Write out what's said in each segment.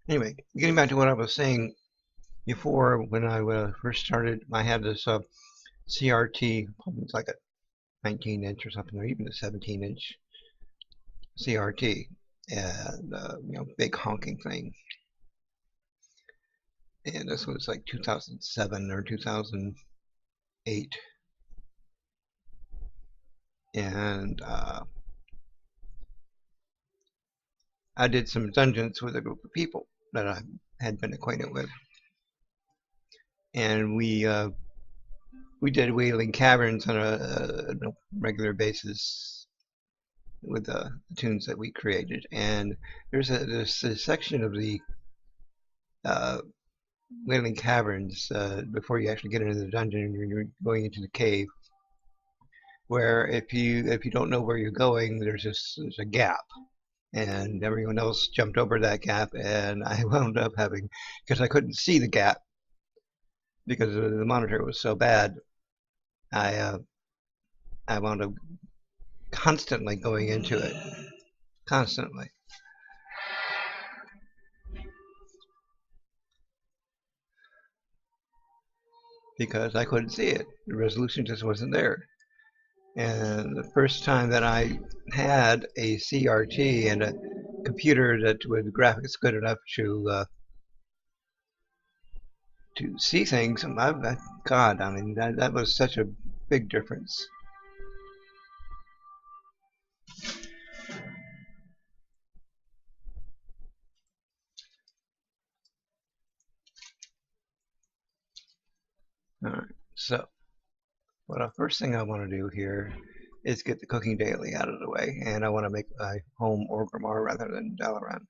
Anyway, getting back to what I was saying before, when I first started, I had this CRT. It's like a 19-inch or something, or even a 17-inch CRT, and big honking thing. And this was like 2007 or 2008, and I did some dungeons with a group of people that I had been acquainted with, and we did whaling caverns on a regular basis with the tunes that we created. And there's a section of the uh, whaling caverns before you actually get into the dungeon and you're going into the cave, where if you don't know where you're going, there's a gap, and everyone else jumped over that gap, and I wound up having, because I couldn't see the gap because the monitor was so bad, I I wound up constantly going into it, constantly, because I couldn't see it. The resolution just wasn't there. And the first time that I had a CRT and a computer that with graphics good enough to see things, God, I mean that was such a big difference. All right, so what the first thing I want to do here is get the cooking daily out of the way, and I want to make my home Orgrimmar rather than Dalaran.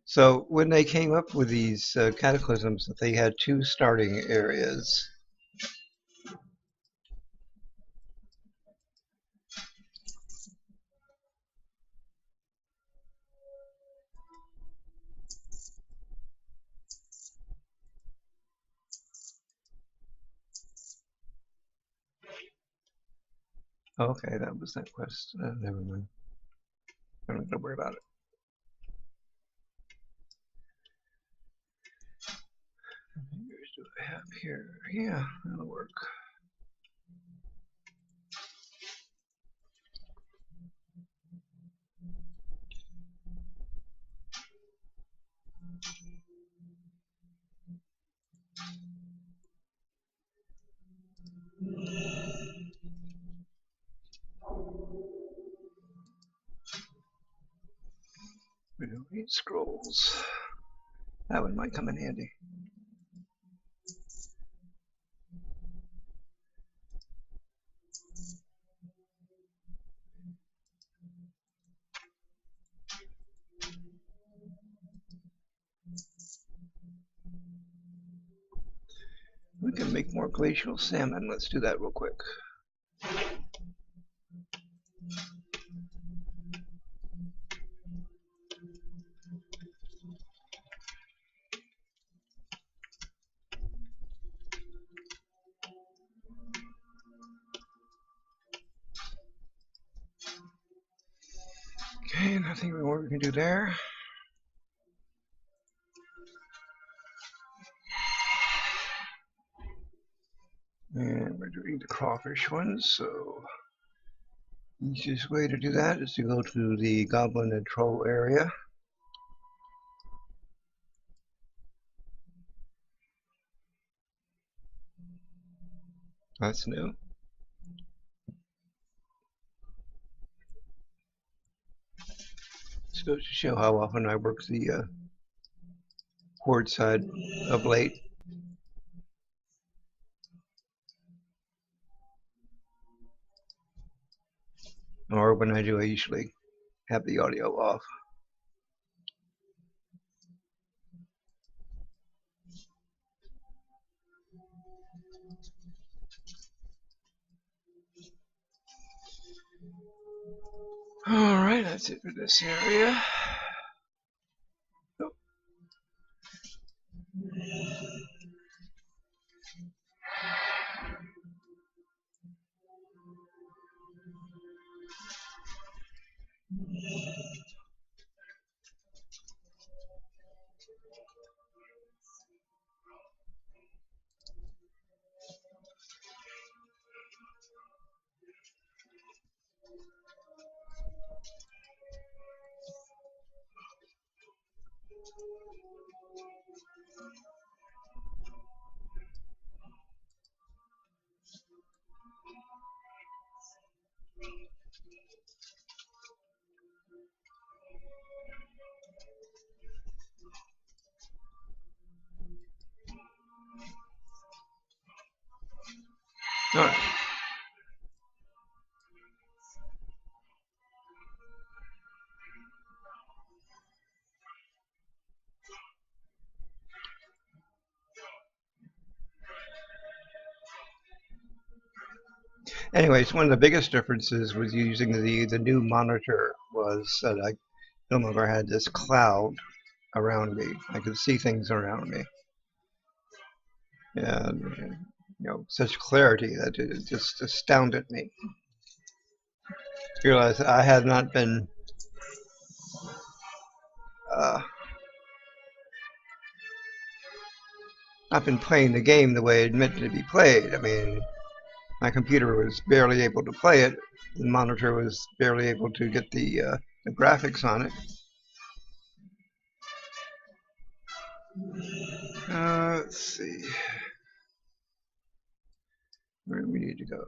So when they came up with these cataclysms, they had two starting areas. Okay, that was that quest. Never mind. I'm not gonna worry about it. How many years do I have here? Yeah, that'll work. We don't need scrolls. That one might come in handy. We can make more glacial salmon. Let's do that real quick. Okay, nothing more we can do there. And we're doing the crawfish ones, so the easiest way to do that is to go to the goblin and troll area. That's new. This goes to show how often I work the horde side of late. Or when I do, I usually have the audio off. Alright, that's it for this area. Oh. All right. Anyways, one of the biggest differences with using the new monitor was that I no longer had this cloud around me. I could see things around me, and such clarity that it just astounded me. Realized I had not been uh, playing the game the way it meant to be played. I mean, my computer was barely able to play it. The monitor was barely able to get the graphics on it. Let's see. Where do we need to go?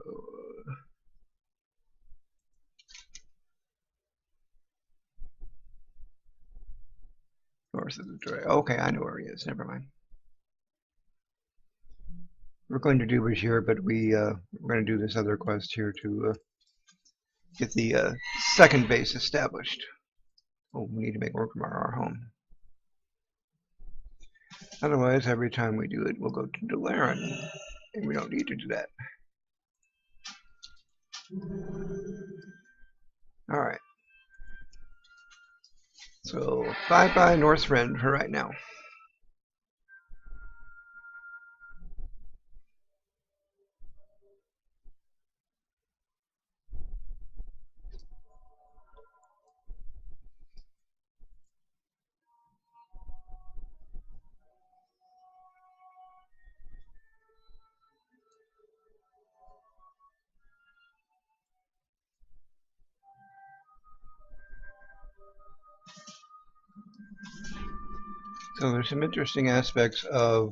North of the trail. Okay, I know where he is. Never mind. We're going to do Bashir, but we're going to do this other quest here to get the second base established. Oh, we need to make work from our home. Otherwise, every time we do it, we'll go to Delaran, and we don't need to do that. All right. So bye-bye Northrend for right now. So there's some interesting aspects of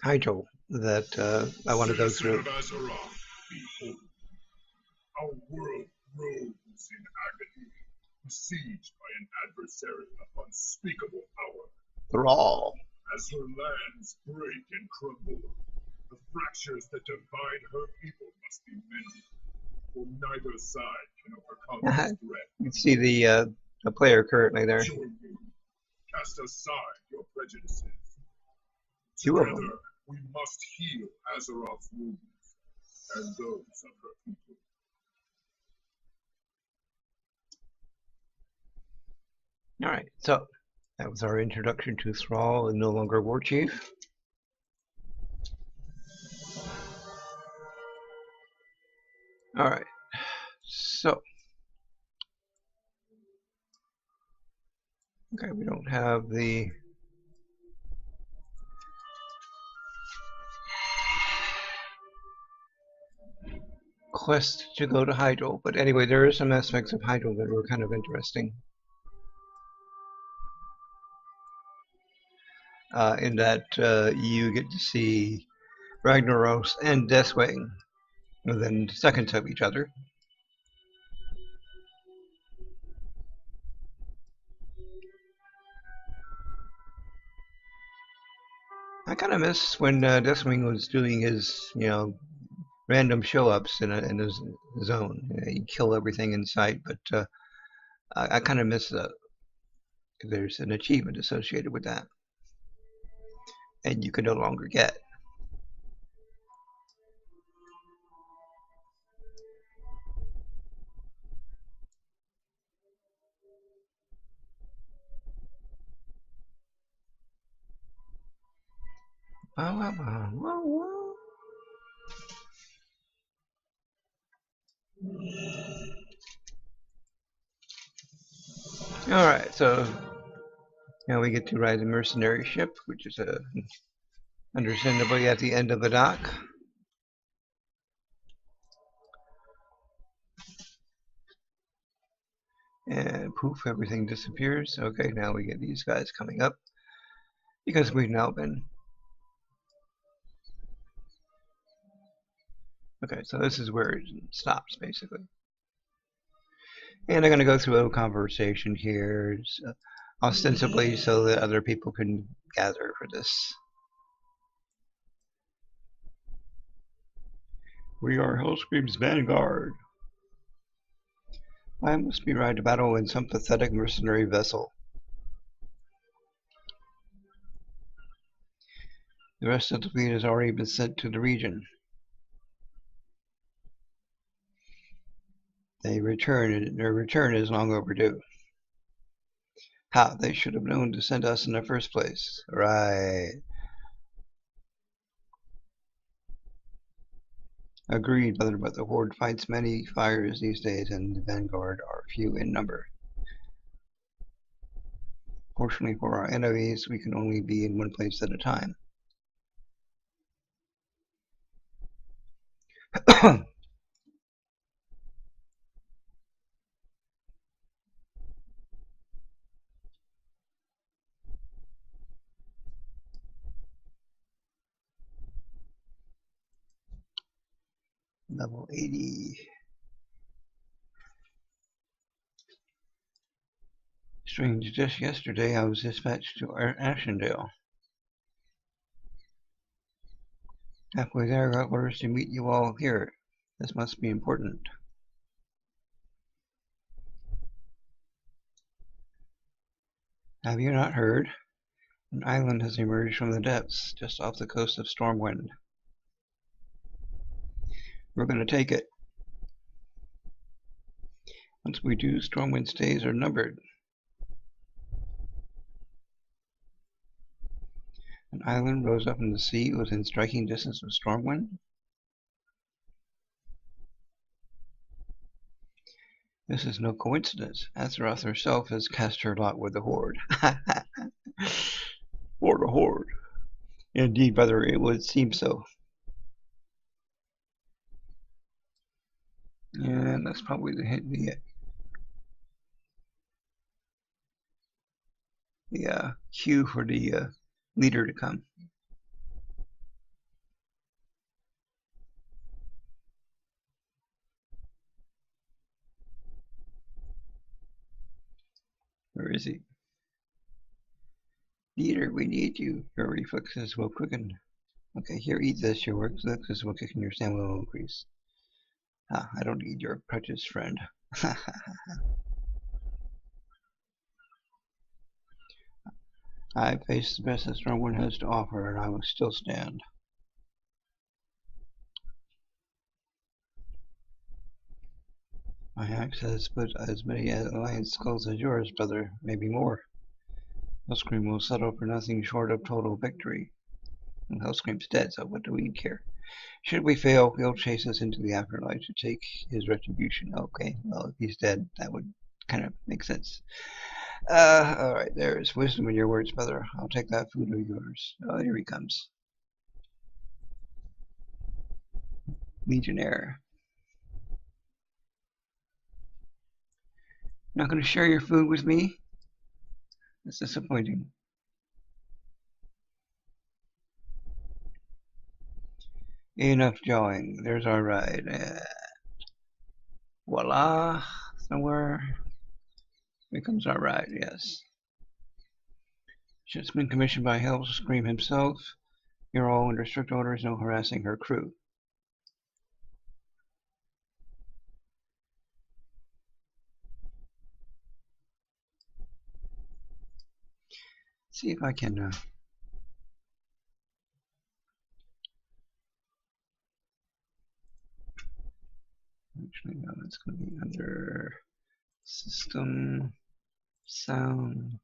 Hydro that I want to go through. Our world grows in agony, besieged by an adversary of unspeakable power. Thrall. As her lands break and crumble, the fractures that divide her people must be mended, for neither side can overcome this threat. You can see the player currently there. Join me. Cast aside your prejudices. Two of Together, them. we must heal Azeroth's wounds and those of her people. All right, so that was our introduction to Thrall and no longer War Chief. All right, so okay, we don't have the quest to go to Hydro, but anyway, there are some aspects of Hydro that were kind of interesting. In that you get to see Ragnaros and Deathwing within seconds of each other. I kind of miss when Deathwing was doing his, random show-ups in his zone. He'd kill everything in sight, but I kind of miss that. There's an achievement associated with that, and you can no longer get. Alright, so now we get to ride the mercenary ship, which is understandably at the end of the dock. And poof, everything disappears. Okay, now we get these guys coming up because we've now been. Okay, so this is where it stops basically. And I'm going to go through a little conversation here, ostensibly so that other people can gather for this. We are Hellscream's vanguard. I must be ready to battle in some pathetic mercenary vessel. The rest of the fleet has already been sent to the region. Their return is long overdue. How they should have known to send us in the first place. Right. Agreed, brother, but the Horde fights many fires these days, and the Vanguard are few in number. Fortunately for our enemies, we can only be in one place at a time. Level 80. Strange, just yesterday I was dispatched to Ashendale. Halfway there, I got orders to meet you all here. This must be important. Have you not heard? An island has emerged from the depths, just off the coast of Stormwind. We're going to take it. Once we do, Stormwind's days are numbered. An island rose up in the sea within striking distance of Stormwind. This is no coincidence. Azeroth herself has cast her lot with the Horde. For the Horde. Indeed, brother, it would seem so. And that's probably the cue for the leader to come. Where is he? Leader, we need you. Your reflexes will quicken. Okay, here, eat this. Your reflexes will quicken, your stamina will increase. Ah, I don't need your crutches, friend. I face the best that Stormwind has to offer, and I will still stand. My axe has put as many alliance skulls as yours, brother, maybe more. Hellscream will settle for nothing short of total victory. And Hellscream's dead, so what do we care? Should we fail, he'll chase us into the afterlife to take his retribution. Okay, well, if he's dead, that would kind of make sense. Alright, there is wisdom in your words, brother. I'll take that food of yours. Oh, here he comes. Legionnaire. Not going to share your food with me? That's disappointing. Enough jawing. There's our ride. Voila. Somewhere. Here comes our ride, yes. Ship's been commissioned by Hellscream himself. You're all under strict orders, no harassing her crew. See if I can actually no, that's going to be under system sound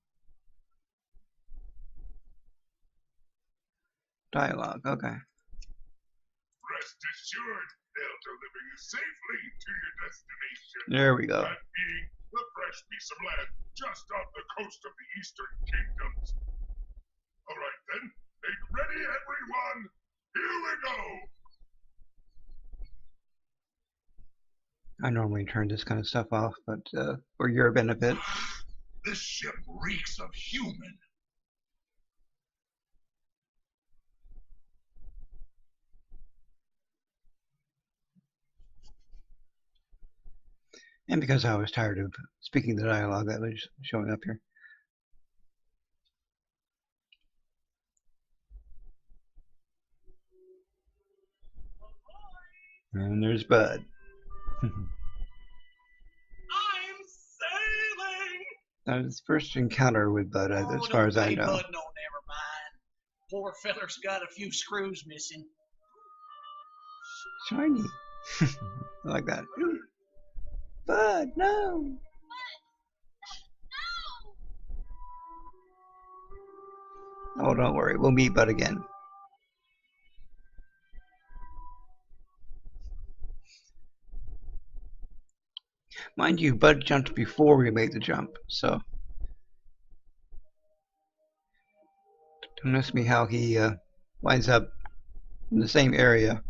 Dialogue, okay. Rest assured, they'll deliver you safely to your destination. There we go. That being the fresh piece of land just off the coast of the Eastern Kingdoms. Alright then, make ready everyone! Here we go! I normally turn this kind of stuff off, but for your benefit. This ship reeks of human. And because I was tired of speaking the dialogue that was showing up here. And there's Bud. I'm sailing! That was his first encounter with Bud, as far as I know. Bud, no, never mind. Poor feller's got a few screws missing. Shiny. I like that. Bud, no! Oh, don't worry. We'll meet Bud again. Mind you, Bud jumped before we made the jump, so don't ask me how he winds up in the same area.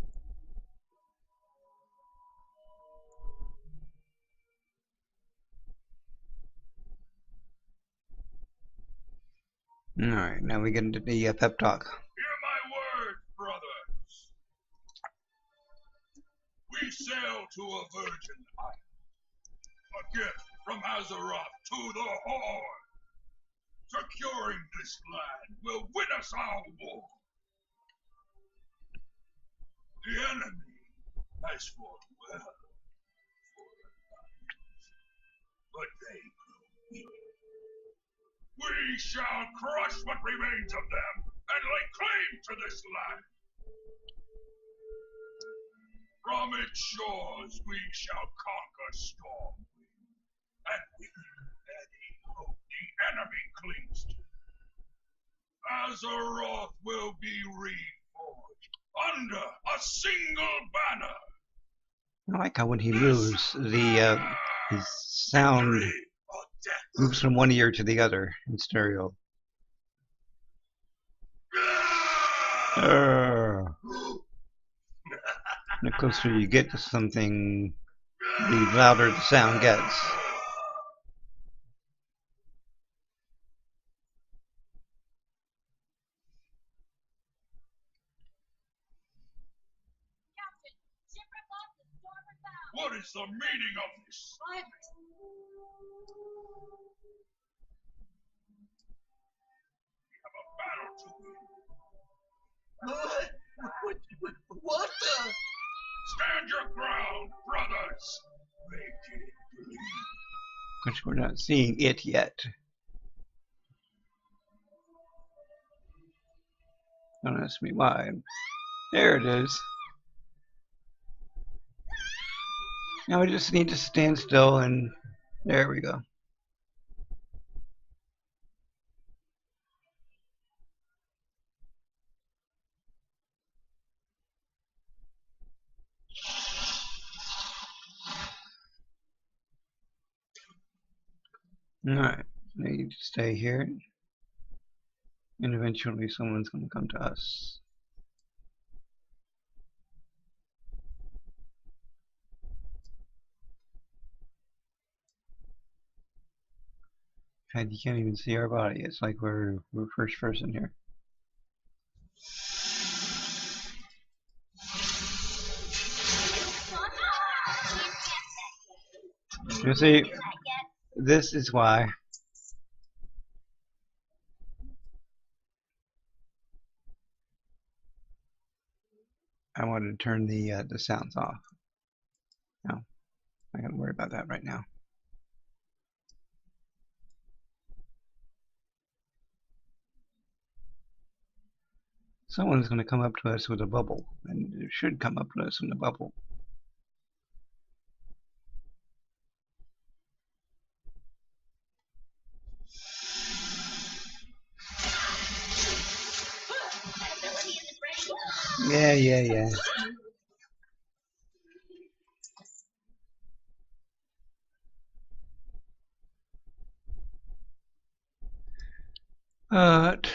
Alright, now we get into the pep talk. Hear my word, brothers. We sail to a virgin island. A gift from Azeroth to the Horde. Securing this land will win us our war. The enemy has fought well for a night, but they grow weak. We shall crush what remains of them and lay claim to this land. From its shores we shall conquer Stormwind and win any hope the enemy clings to. Azeroth will be reforged under a single banner. I like how when he moves, the his sound moves from one ear to the other in stereo. The closer you get to something, the louder the sound gets. What is the meaning of this? We have a battle to win. What the? Stand your ground, brothers. Make it bleed. Which we're not seeing it yet. Don't ask me why. There it is. Now we just need to stand still, and there we go. Alright, I need to stay here, and eventually someone's going to come to us. And you can't even see our body. It's like we're first person here. You see, this is why I wanted to turn the sounds off. No, I gotta worry about that right now. Someone's going to come up to us with a bubble, and it should come up to us in a bubble. Yeah. But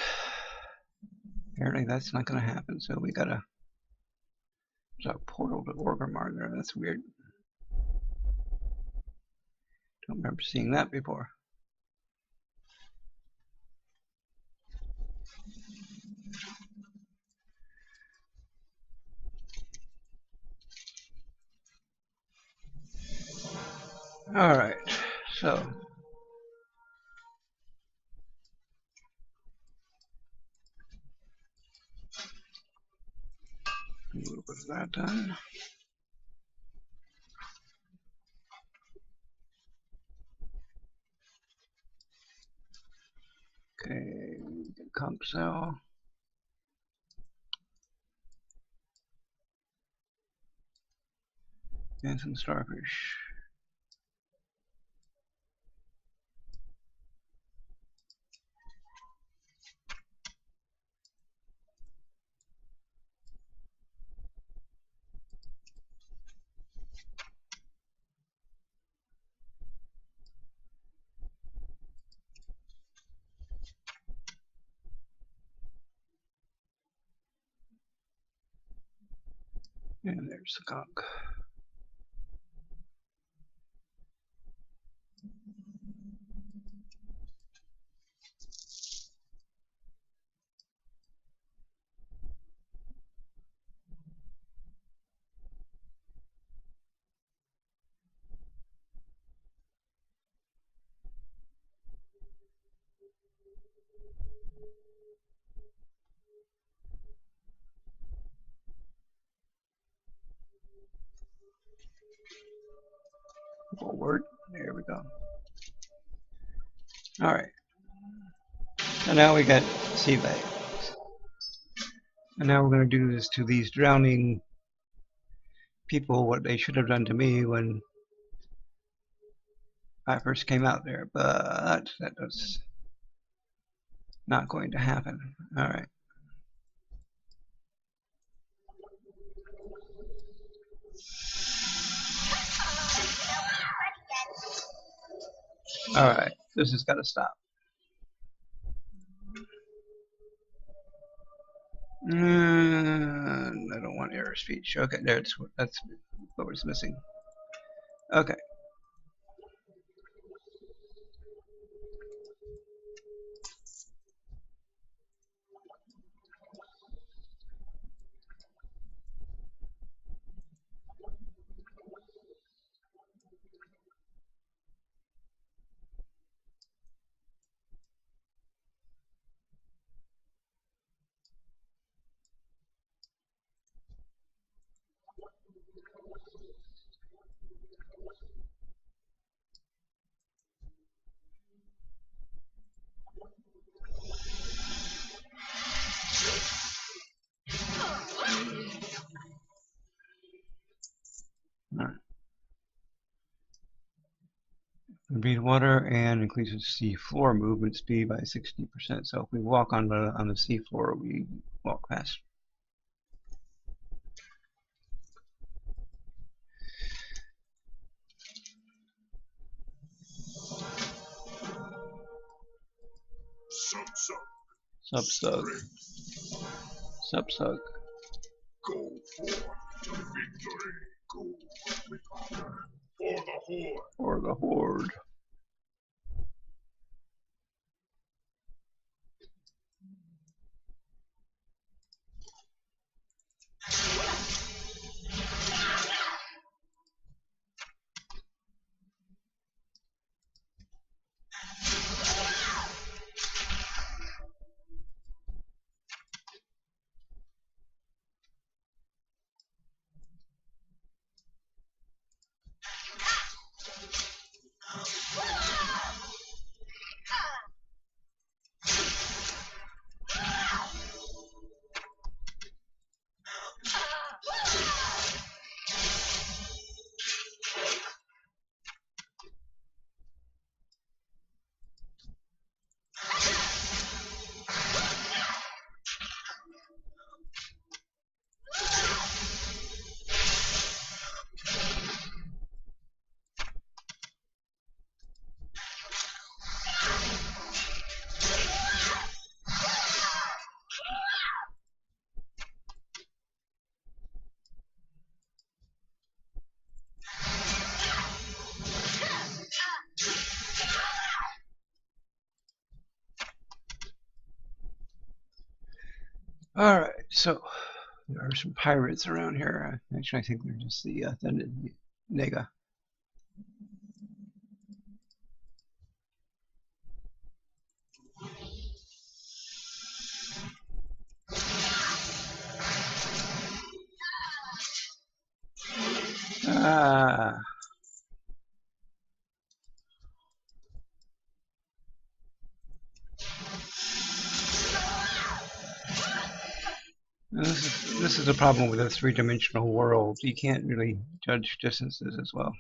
apparently that's not going to happen. So we gotta. There's a portal to Orgrimmar there. That's weird. Don't remember seeing that before. All right. So a little bit of that done. Okay, comp cell. And some starfish. And there's the conch. Forward. There we go. All right. So now we got sea legs. And now we're going to do this to these drowning people, what they should have done to me when I first came out there. But that was not going to happen. All right. All right. This has got to stop. I don't want error speech. Okay, that's what was missing. Okay. All right. Breathe water and increases sea floor movement speed by 60%. So if we walk on the sea floor, we walk faster. Subsug. Subsug. Go forth to victory. Go with honor. For the horde. Or the horde. Alright, so there are some pirates around here. Actually, I think they're just the Nega. Ah, this is a problem with a three-dimensional world. You can't really judge distances as well.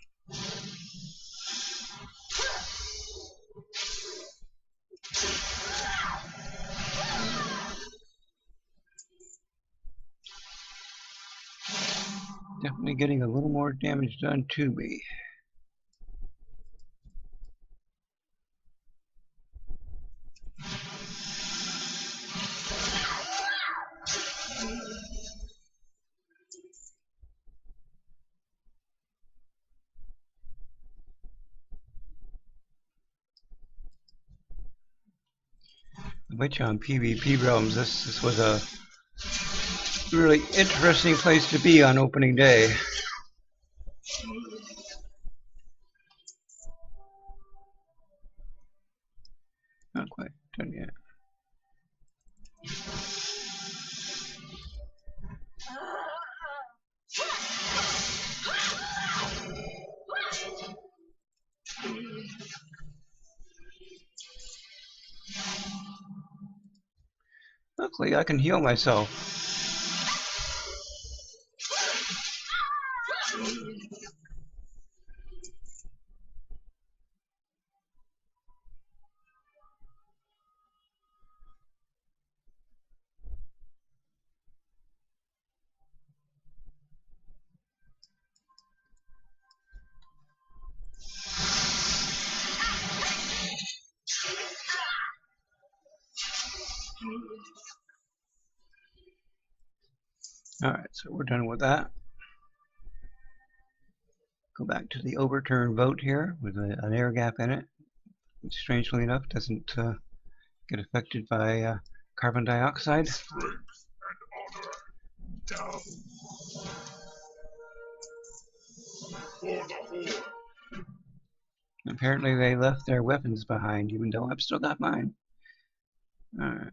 Definitely getting a little more damage done to me. I bet you on PvP realms, this was a really interesting place to be on opening day. Not quite done yet. Luckily, I can heal myself. Alright, so we're done with that. Go back to the overturned boat here with an air gap in it, which strangely enough doesn't get affected by carbon dioxide. Strength and honor. Down. For the Horde. Apparently they left their weapons behind, even though I've still got mine. Alright.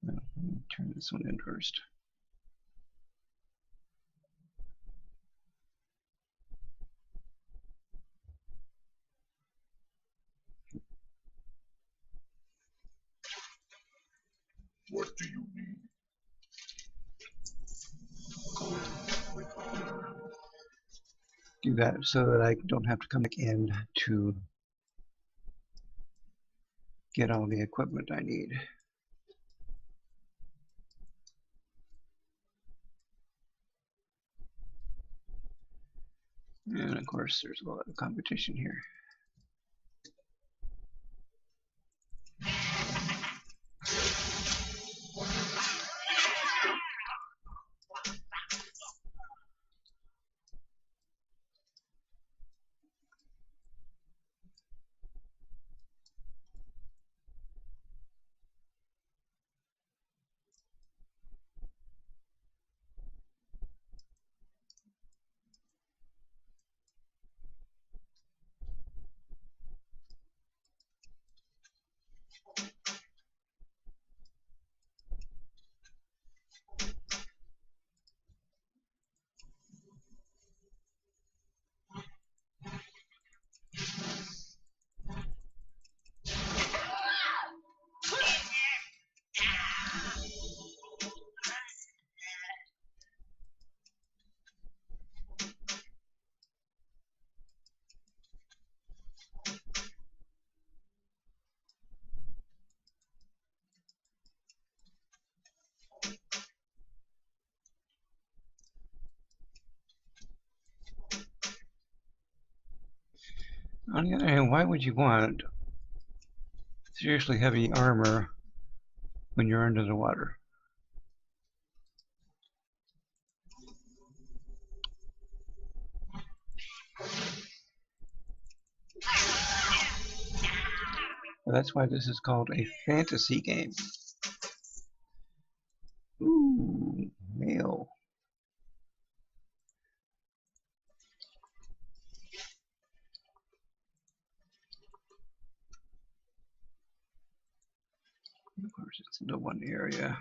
Let me turn this one in first. What do you need? Do that so that I don't have to come back in to get all the equipment I need. And of course there's a lot of competition here. On the other hand, why would you want seriously heavy armor when you're under the water? Well, that's why this is called a fantasy game. Ooh, mail. Of course, it's in the one area.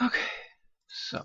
Okay, so